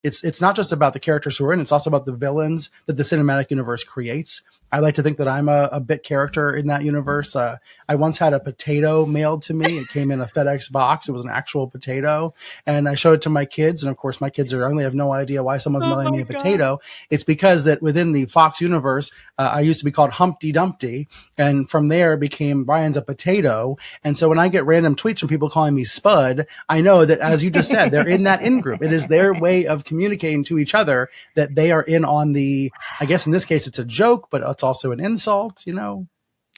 it's not just about the characters who are in, it's also about the villains that the cinematic universe creates. I like to think that I'm a bit character in that universe. I once had a potato mailed to me. It came in a FedEx box. It was an actual potato. And I showed it to my kids. And of course, my kids are young. They have no idea why someone's mailing me a potato. It's because that within the Fox universe, I used to be called Humpty Dumpty. And from there it became Brian's a potato. And so when I get random tweets from people calling me Spud, I know that, as you just said, they're in that in-group. It is their way of communicating to each other that they are in on the, I guess in this case, it's a joke, but it's also an insult, you know?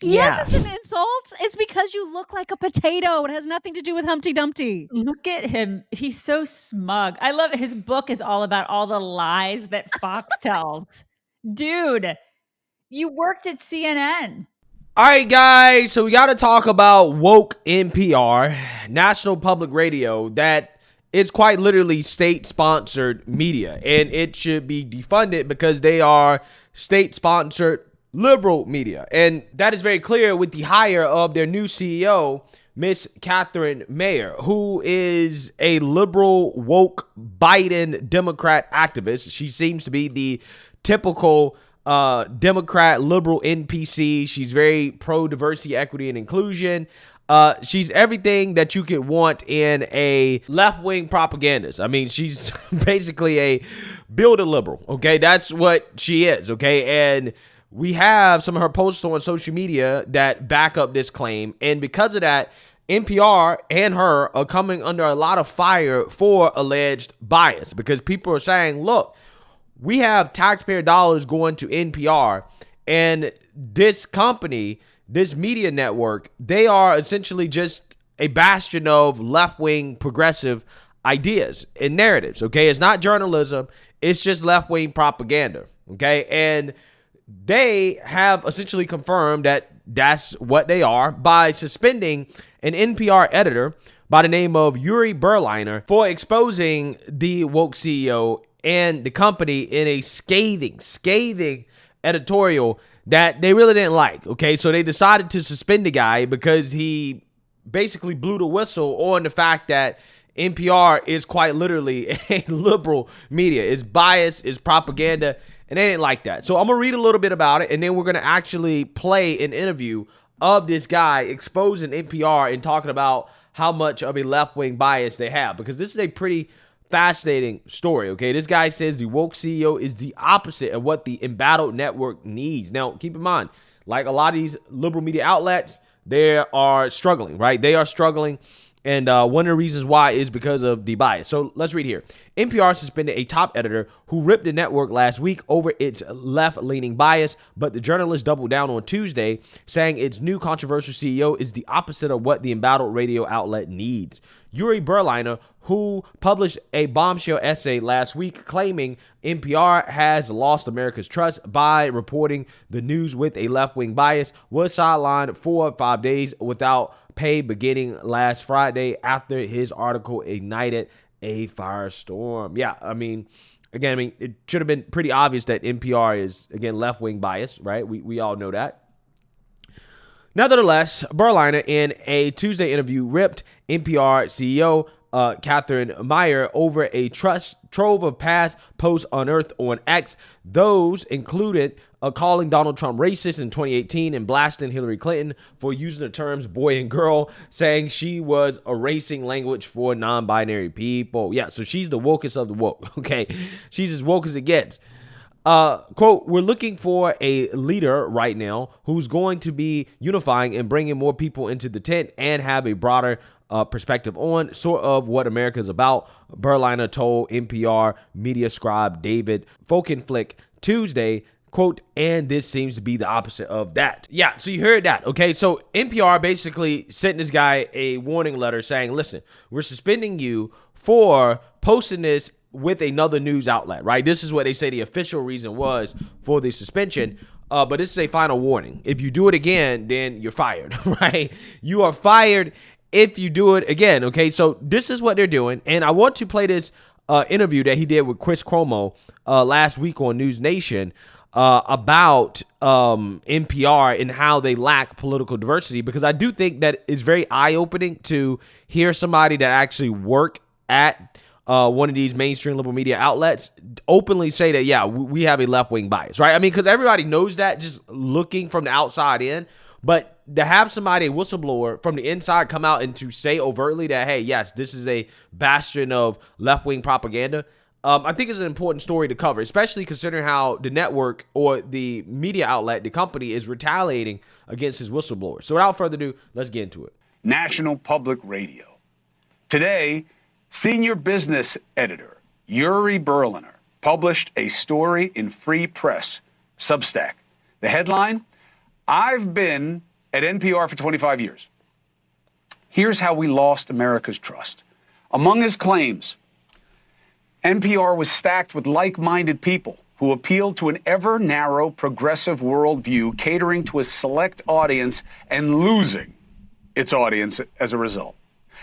Yes, it's an insult. It's because you look like a potato. It has nothing to do with Humpty Dumpty. Look at him. He's so smug. I love it. His book is all about all the lies that Fox tells. Dude, you worked at CNN. All right, guys. So we got to talk about woke NPR, National Public Radio, that it's quite literally state-sponsored media, and it should be defunded because they are state-sponsored liberal media. And that is very clear with the hire of their new CEO, Miss Catherine Mayer, who is a liberal, woke, Biden Democrat activist. She seems to be the typical Democrat, liberal NPC. She's very pro-diversity, equity, and inclusion. She's everything that you could want in a left-wing propagandist. I mean, she's basically a build a liberal, okay? That's what she is, okay? And we have some of her posts on social media that back up this claim. And because of that, NPR and her are coming under a lot of fire for alleged bias, because people are saying, look, we have taxpayer dollars going to NPR, and this company, this media network, they are essentially just a bastion of left-wing progressive ideas and narratives, okay? It's not journalism. It's just left-wing propaganda, okay? And they have essentially confirmed that that's what they are by suspending an NPR editor by the name of Yuri Berliner for exposing the woke CEO and the company in a scathing editorial that they really didn't like, okay? So they decided to suspend the guy because he basically blew the whistle on the fact that NPR is quite literally a liberal media. It's biased, it's propaganda, and they didn't like that. So I'm going to read a little bit about it, and then we're going to actually play an interview of this guy exposing NPR and talking about how much of a left-wing bias they have, because this is a pretty fascinating story, okay? This guy says the woke CEO is the opposite of what the embattled network needs. Now, keep in mind, like a lot of these liberal media outlets, they are struggling, right? They are struggling. And one of the reasons why is because of the bias. So let's read here. NPR suspended a top editor who ripped the network last week over its left-leaning bias, but the journalist doubled down on Tuesday, saying its new controversial CEO is the opposite of what the embattled radio outlet needs. Yuri Berliner, who published a bombshell essay last week claiming NPR has lost America's trust by reporting the news with a left-wing bias, was sidelined 4 or 5 days without pay beginning last Friday after his article ignited a firestorm. Yeah, I mean, it should have been pretty obvious that NPR is, again, left-wing bias, right? We all know that. Nevertheless, Berliner, in a Tuesday interview, ripped NPR CEO Catherine Mayer over a trove of past posts unearthed on X. Those included calling Donald Trump racist in 2018 and blasting Hillary Clinton for using the terms boy and girl, saying she was erasing language for non-binary people. Yeah, so she's the wokest of the woke, okay? She's as woke as it gets. Quote, we're looking for a leader right now who's going to be unifying and bringing more people into the tent and have a broader perspective on sort of what America is about, Berliner told NPR media scribe David Folkenflik Tuesday, quote, and this seems to be the opposite of that. Yeah, so you heard that, okay? So NPR basically sent this guy a warning letter saying, listen, we're suspending you for posting this with another news outlet, right? This is what they say the official reason was for the suspension. But this is a final warning. If you do it again, then you're fired, right? You are fired if you do it again, okay? So this is what they're doing. And I want to play this interview that he did with Chris Cuomo last week on News Nation about NPR and how they lack political diversity, because I do think that it's very eye-opening to hear somebody that actually work at one of these mainstream liberal media outlets openly say that, yeah, we have a left-wing bias, right? I mean, because everybody knows that just looking from the outside in, but to have somebody, a whistleblower from the inside, come out and to say overtly that, hey, yes, this is a bastion of left-wing propaganda, I think is an important story to cover, especially considering how the network or the media outlet, the company, is retaliating against his whistleblower. So without further ado, let's get into it. National Public Radio. Today, senior business editor Yuri Berliner published a story in Free Press, Substack. The headline, I've been at NPR for 25 years. Here's how we lost America's trust. Among his claims, NPR was stacked with like-minded people who appealed to an ever-narrow progressive worldview, catering to a select audience and losing its audience as a result.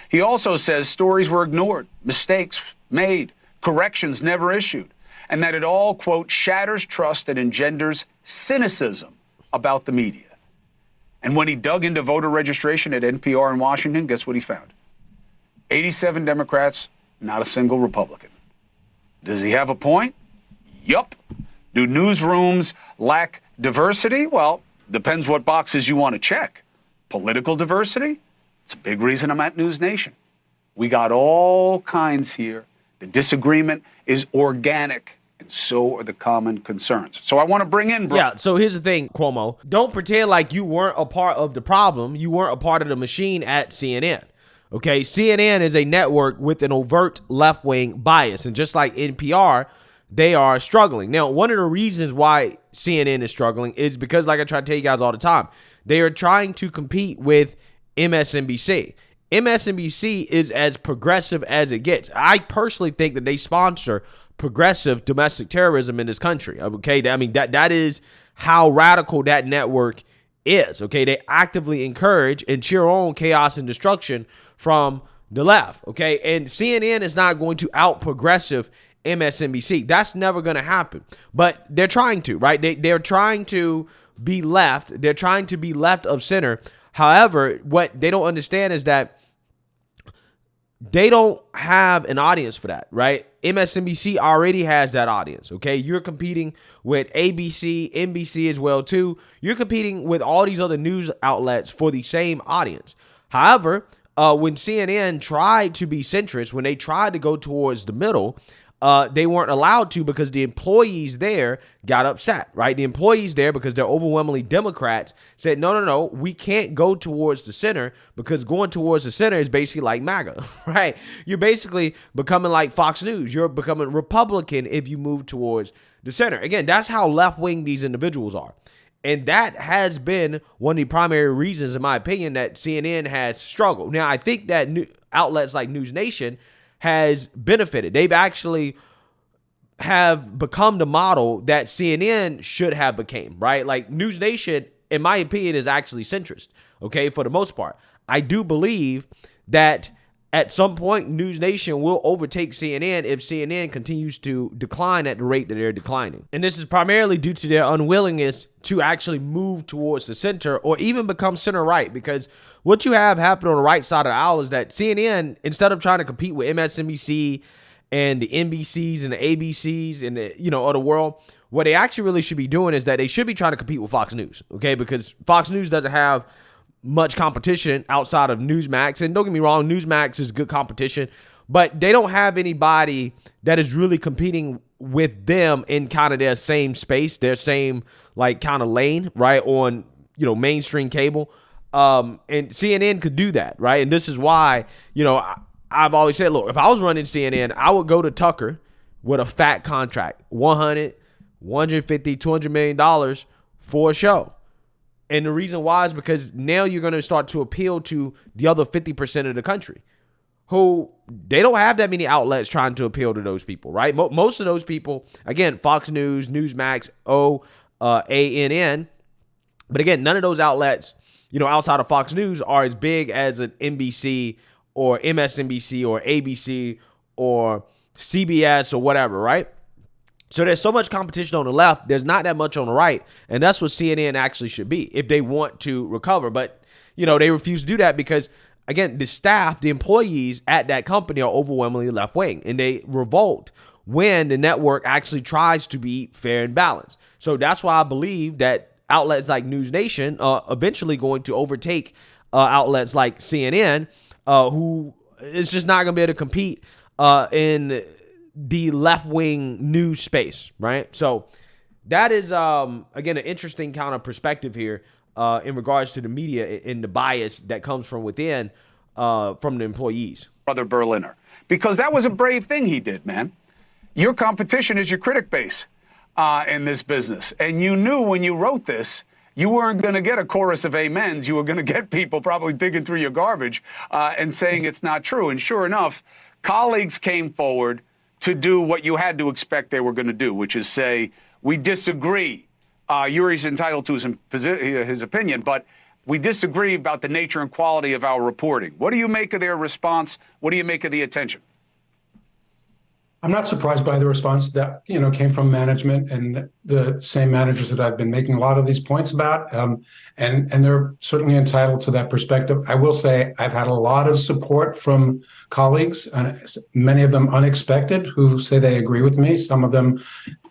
He also says stories were ignored, mistakes made, corrections never issued, and that it all, quote, shatters trust and engenders cynicism about the media. And when he dug into voter registration at NPR in Washington, guess what he found? 87 Democrats, not a single Republican. Does he have a point? Yup. Do newsrooms lack diversity? Well, depends what boxes you want to check. Political diversity? It's a big reason I'm at News Nation. We got all kinds here. The disagreement is organic, and so are the common concerns. So I want to bring in... Yeah, so here's the thing, Cuomo. Don't pretend like you weren't a part of the problem. You weren't a part of the machine at CNN. Okay, CNN is a network with an overt left-wing bias, and just like NPR, they are struggling. Now, one of the reasons why CNN is struggling is because, like I try to tell you guys all the time, they are trying to compete with MSNBC. MSNBC is as progressive as it gets. I personally think that they sponsor progressive domestic terrorism in this country. Okay, I mean, that is how radical that network is. Okay, they actively encourage and cheer on chaos and destruction from the left. Okay, and CNN is not going to out progressive MSNBC. That's never going to happen. But they're trying to, right? They're trying to be left. They're trying to be left of center. However, what they don't understand is that they don't have an audience for that, right? MSNBC already has that audience, okay? You're competing with ABC, NBC as well, too. You're competing with all these other news outlets for the same audience. However, when CNN tried to be centrist, when they tried to go towards the middle, they weren't allowed to because the employees there got upset, right? The employees there, because they're overwhelmingly Democrats, said, no, we can't go towards the center because going towards the center is basically like MAGA, right? You're basically becoming like Fox News. You're becoming Republican if you move towards the center. Again, that's how left-wing these individuals are. And that has been one of the primary reasons, in my opinion, that CNN has struggled. Now, I think that outlets like News Nation has benefited. They've actually have become the model that CNN should have became, right? Like News Nation, in my opinion, is actually centrist, okay, for the most part. I do believe that at some point, News Nation will overtake CNN if CNN continues to decline at the rate that they're declining. And this is primarily due to their unwillingness to actually move towards the center or even become center-right, because what you have happen on the right side of the aisle is that CNN, instead of trying to compete with MSNBC and the NBCs and the ABCs and the, other world, what they actually really should be doing is that they should be trying to compete with Fox News, okay? Because Fox News doesn't have much competition outside of Newsmax. And don't get me wrong, Newsmax is good competition, but they don't have anybody that is really competing with them in kind of their same space, their same like kind of lane, right? On, mainstream cable. And CNN could do that, right? And this is why, I've always said, look, if I was running CNN, I would go to Tucker with a fat contract, $100, $150, $200 million for a show. And the reason why is because now you're going to start to appeal to the other 50% of the country who they don't have that many outlets trying to appeal to those people, right? Most of those people, again, Fox News, Newsmax, OANN. But again, none of those outlets, outside of Fox News are as big as an NBC or MSNBC or ABC or CBS or whatever, right? So there's so much competition on the left. There's not that much on the right. And that's what CNN actually should be if they want to recover. But, they refuse to do that because again, the staff, the employees at that company are overwhelmingly left wing, and they revolt when the network actually tries to be fair and balanced. So that's why I believe that outlets like News Nation are eventually going to overtake outlets like CNN, who is just not going to be able to compete in the left-wing news space, right? So that is, again, an interesting kind of perspective here in regards to the media and the bias that comes from within, from the employees. Brother Berliner, because that was a brave thing he did, man. Your competition is your critic base in this business. And you knew when you wrote this, you weren't going to get a chorus of amens. You were going to get people probably digging through your garbage and saying it's not true. And sure enough, colleagues came forward to do what you had to expect they were going to do, which is say, we disagree. Yuri's entitled to his opinion, but we disagree about the nature and quality of our reporting. What do you make of their response? What do you make of the attention? I'm not surprised by the response that, came from management and the same managers that I've been making a lot of these points about. And they're certainly entitled to that perspective. I will say I've had a lot of support from colleagues, and many of them unexpected, who say they agree with me. Some of them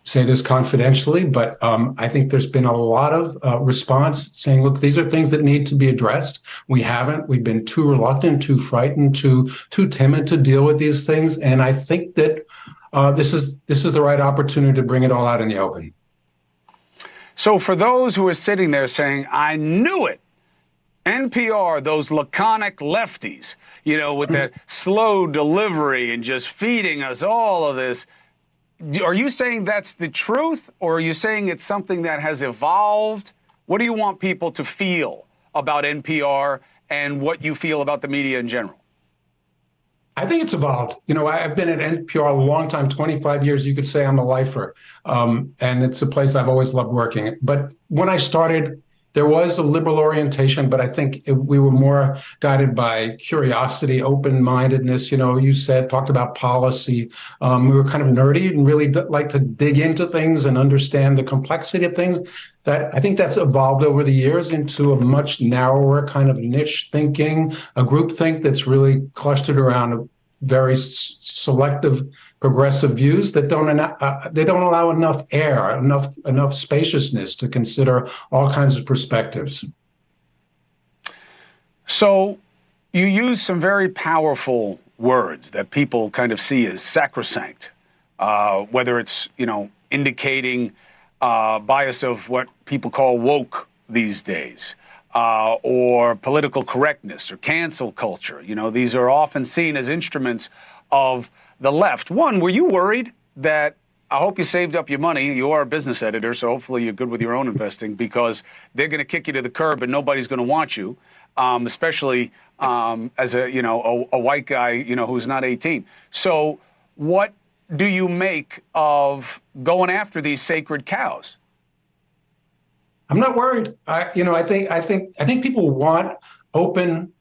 say this confidentially, but I think there's been a lot of response saying, look, these are things that need to be addressed. We haven't. We've been too reluctant, too frightened, too timid to deal with these things. And I think that this is the right opportunity to bring it all out in the open. So for those who are sitting there saying, I knew it, NPR, those laconic lefties, with that slow delivery and just feeding us all of this, are you saying that's the truth, or are you saying it's something that has evolved? What do you want people to feel about NPR and what you feel about the media in general? I think it's evolved. I've been at NPR a long time, 25 years. You could say I'm a lifer. And it's a place I've always loved working. But when I started, there was a liberal orientation, but I think we were more guided by curiosity, open-mindedness. You talked about policy. We were kind of nerdy and really like to dig into things and understand the complexity of things. That I think that's evolved over the years into a much narrower kind of niche thinking, a group think that's really clustered around very selective progressive views that don't allow enough air, enough spaciousness to consider all kinds of perspectives. So you use some very powerful words that people kind of see as sacrosanct, whether it's, indicating bias of what people call woke these days, or political correctness or cancel culture. These are often seen as instruments of the left. One, were you worried that, I hope you saved up your money. You are a business editor, so hopefully you're good with your own investing, because they're going to kick you to the curb and nobody's going to want you, especially as a white guy, who's not 18. So what do you make of going after these sacred cows? I'm not worried. I think people want open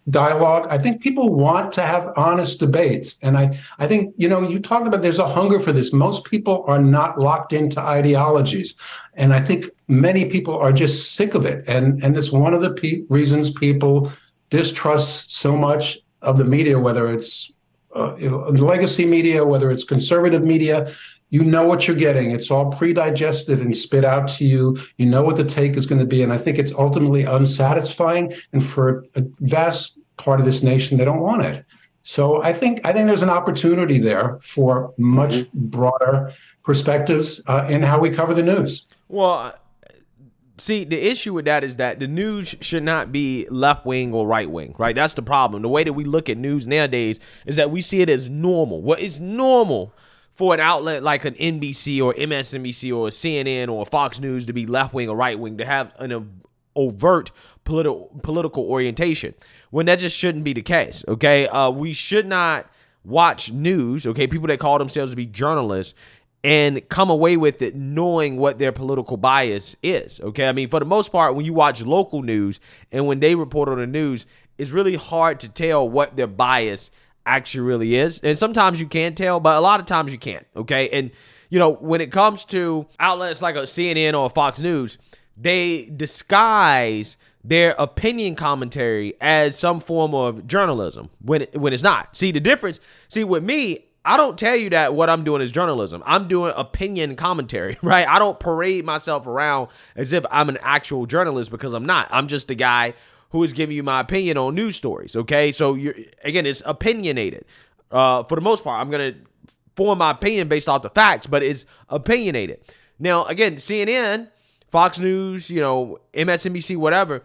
dialogue. I think people want to have honest debates. And I think, you talked about there's a hunger for this. Most people are not locked into ideologies. And I think many people are just sick of it. And it's one of the reasons people distrust so much of the media, whether it's legacy media, whether it's conservative media. You know what you're getting. It's all pre-digested and spit out to you. You know what the take is going to be. And I think it's ultimately unsatisfying. And for a vast part of this nation, they don't want it. So I think there's an opportunity there for much broader perspectives in how we cover the news. Well, see, the issue with that is that the news should not be left-wing or right-wing, right? That's the problem. The way that we look at news nowadays is that we see it as normal. What is normal for an outlet like an NBC or MSNBC or a CNN or a Fox News to be left-wing or right-wing, to have an overt political orientation, when that just shouldn't be the case, okay? We should not watch news, okay, people that call themselves to be journalists, and come away with it knowing what their political bias is, okay? I mean, for the most part, when you watch local news and when they report on the news, it's really hard to tell what their bias actually really is. And sometimes you can tell, but a lot of times you can't, okay? And, when it comes to outlets like a CNN or a Fox News, they disguise their opinion commentary as some form of journalism when it's not. See the difference? See, with me, I don't tell you that what I'm doing is journalism. I'm doing opinion commentary, right? I don't parade myself around as if I'm an actual journalist, because I'm not. I'm just the guy who is giving you my opinion on news stories, okay? So, again, it's opinionated. For the most part, I'm going to form my opinion based off the facts, but it's opinionated. Now, again, CNN, Fox News, MSNBC, whatever,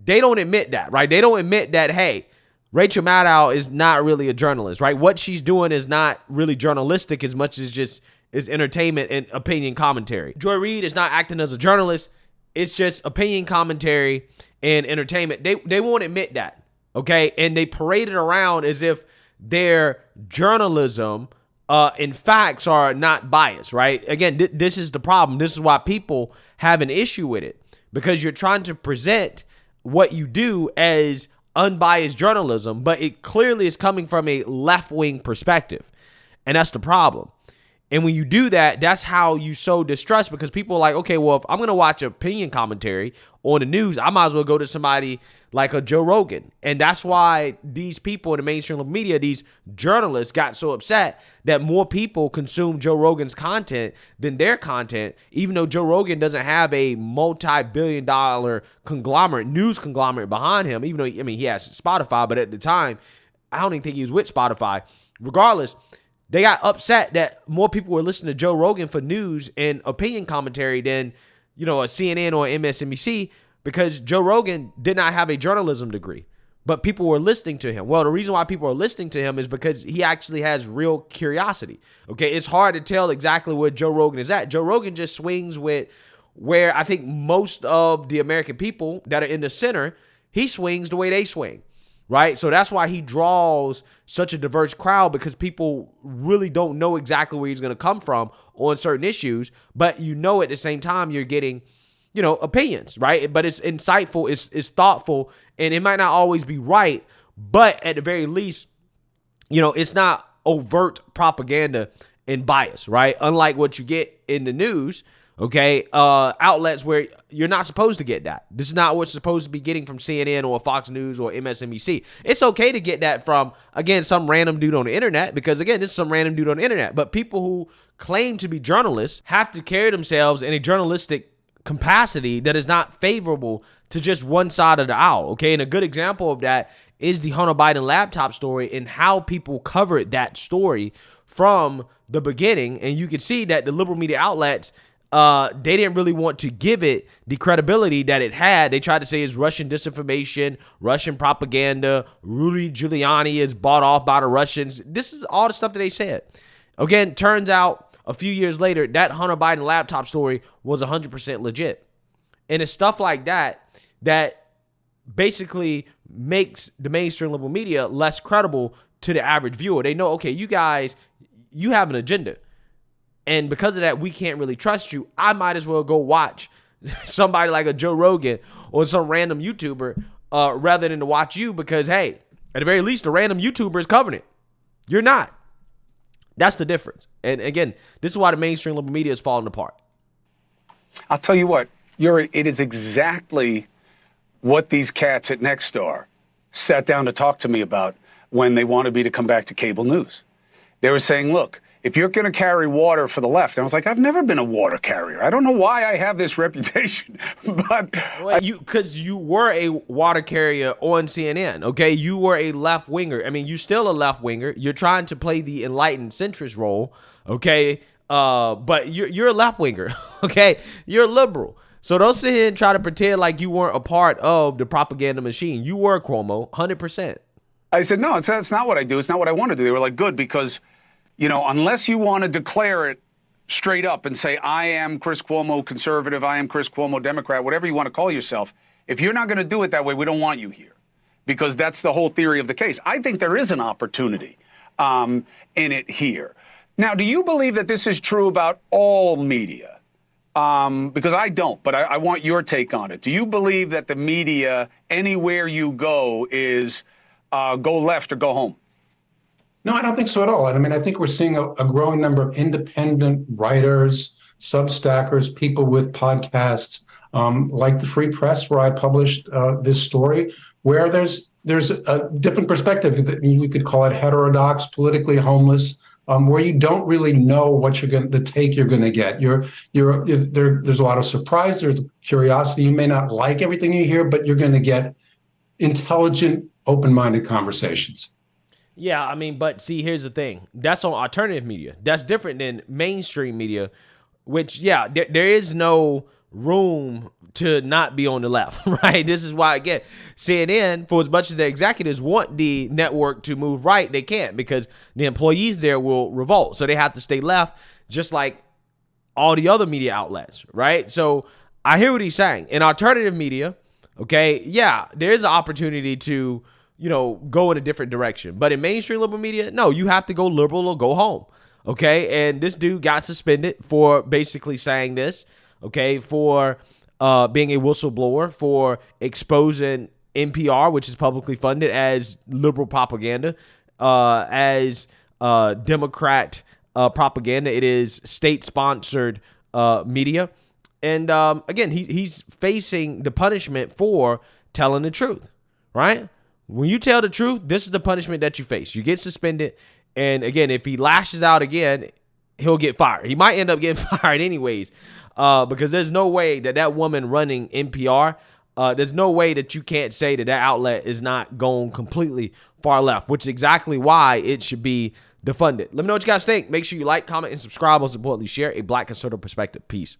they don't admit that, right? They don't admit that, hey, Rachel Maddow is not really a journalist, right? What she's doing is not really journalistic as much as just is entertainment and opinion commentary. Joy Reid is not acting as a journalist. It's just opinion commentary and entertainment. They won't admit that, okay? And they parade it around as if their journalism and facts are not biased, right? Again, this is the problem. This is why people have an issue with it, because you're trying to present what you do as unbiased journalism, but it clearly is coming from a left-wing perspective, and that's the problem. And when you do that, that's how you sow distrust, because people are like, okay, well, if I'm going to watch opinion commentary on the news, I might as well go to somebody like a Joe Rogan. And that's why these people in the mainstream media, these journalists, got so upset that more people consume Joe Rogan's content than their content, even though Joe Rogan doesn't have a multi-billion-dollar news conglomerate behind him, even though, he has Spotify, but at the time, I don't even think he was with Spotify. Regardless, they got upset that more people were listening to Joe Rogan for news and opinion commentary than, a CNN or MSNBC, because Joe Rogan did not have a journalism degree, but people were listening to him. Well, the reason why people are listening to him is because he actually has real curiosity. Okay, it's hard to tell exactly where Joe Rogan is at. Joe Rogan just swings with where I think most of the American people that are in the center, he swings the way they swing. Right? So that's why he draws such a diverse crowd, because people really don't know exactly where he's going to come from on certain issues, but at the same time you're getting, opinions, right? But it's insightful, it's thoughtful, and it might not always be right, but at the very least, it's not overt propaganda and bias, right? Unlike what you get in the news, okay, outlets where you're not supposed to get that. This is not what's supposed to be getting from CNN or Fox News or MSNBC. It's okay to get that from, again, some random dude on the internet, because, again, it's some random dude on the internet. But people who claim to be journalists have to carry themselves in a journalistic capacity that is not favorable to just one side of the aisle, okay? And a good example of that is the Hunter Biden laptop story and how people covered that story from the beginning. And you can see that the liberal media outlets, they didn't really want to give it the credibility that it had. They tried to say it's Russian disinformation, Russian propaganda, Rudy Giuliani is bought off by the Russians. This is all the stuff that they said. Again, turns out a few years later, that Hunter Biden laptop story was 100% legit. And it's stuff like that that basically makes the mainstream liberal media less credible to the average viewer. They know, okay, you guys, you have an agenda. And because of that, we can't really trust you. I might as well go watch somebody like a Joe Rogan or some random YouTuber rather than to watch you, because, hey, at the very least, a random YouTuber is covering it. You're not. That's the difference. And again, this is why the mainstream liberal media is falling apart. I'll tell you what, it is exactly what these cats at Nexstar sat down to talk to me about when they wanted me to come back to cable news. They were saying, look, if you're going to carry water for the left, and I was like, I've never been a water carrier. I don't know why I have this reputation, but because you were a water carrier on CNN, okay? You were a left winger. You're still a left winger. You're trying to play the enlightened centrist role, okay? But you're a left winger, okay? You're a liberal. So don't sit here and try to pretend like you weren't a part of the propaganda machine. You were, Cuomo, 100%. I said, no, it's not what I do. It's not what I want to do. They were like, good, because unless you want to declare it straight up and say, I am Chris Cuomo conservative, I am Chris Cuomo Democrat, whatever you want to call yourself, if you're not going to do it that way, we don't want you here, because that's the whole theory of the case. I think there is an opportunity in it here. Now, do you believe that this is true about all media? Because I don't, but I want your take on it. Do you believe that the media, anywhere you go, is go left or go home? No, I don't think so at all. I think we're seeing a growing number of independent writers, substackers, people with podcasts like the Free Press, where I published this story, where there's a different perspective. We could call it heterodox, politically homeless, where you don't really know what the take you're going to get. There's a lot of surprise. There's curiosity. You may not like everything you hear, but you're going to get intelligent, open-minded conversations. Yeah, I mean, but see, here's the thing. That's on alternative media. That's different than mainstream media, which, yeah, there is no room to not be on the left, right? This is why, again, CNN, for as much as the executives want the network to move right, they can't, because the employees there will revolt. So they have to stay left, just like all the other media outlets, right? So I hear what he's saying. In alternative media, okay, yeah, there is an opportunity to, go in a different direction. But in mainstream liberal media, no, you have to go liberal or go home, okay? And this dude got suspended for basically saying this, okay, for being a whistleblower, for exposing NPR, which is publicly funded, as liberal propaganda, as Democrat propaganda. It is state-sponsored media. And again, he's facing the punishment for telling the truth, right? When you tell the truth, this is the punishment that you face. You get suspended. And again, if he lashes out again, he'll get fired. He might end up getting fired anyways, because there's no way that woman running NPR, there's no way that you can't say that outlet is not going completely far left, which is exactly why it should be defunded. Let me know what you guys think. Make sure you like, comment, and subscribe. Most importantly, share a Black conservative perspective. Peace.